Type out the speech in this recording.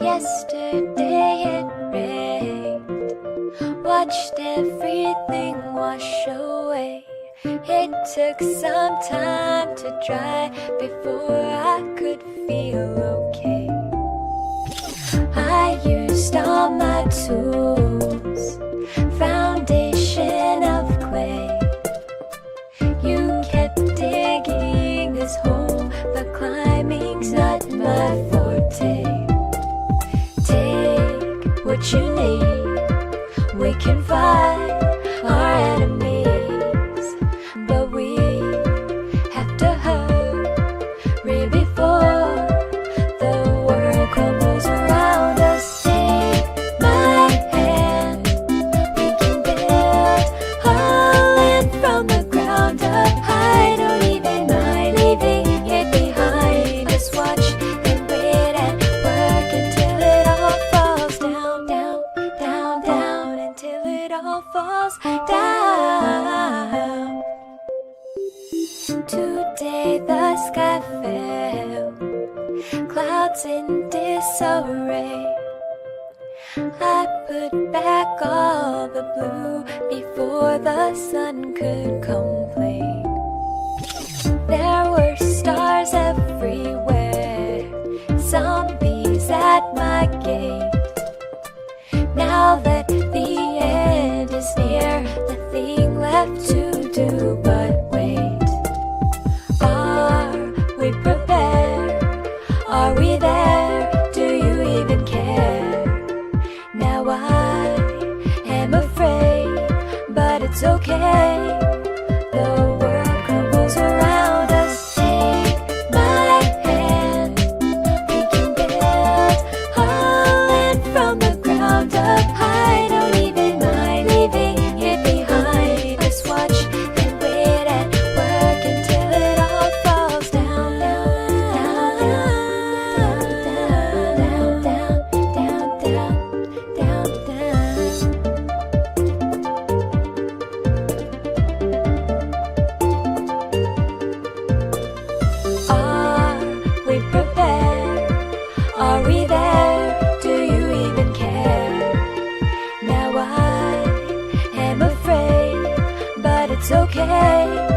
Yesterday it rained, watched everything wash away. It took some time to dry before I could feel okay. I used all my tools, foundation of clay. You kept digging this hole, but climbing's not my forte. What you need, we can fight our enemies, but we have to hurry before the world crumbles around us. Take my hand, we can build a land from the ground up. I don't even mind leaving it behind. Just watch and wait and work until it all falls down, down, down, down, until it all falls down. Today the sky fell, clouds in disarray. I put back all the blue before the sun could complain. There were stars everywhere, zombies at my gate. Now that the end is near, nothing left to do but wait. Are we prepared? Are we there? Do you even care? Now I am afraid, but it's okay. The world crumbles around us. Take my hand, we can build a land from the ground up. I don't even mind leaving it behind. Just watch and wait and work until it all falls down, down, down, down, down, down, down, down, down, down. Are we prepared? Are we there? Do you even care? Now I am afraid, but it's okay.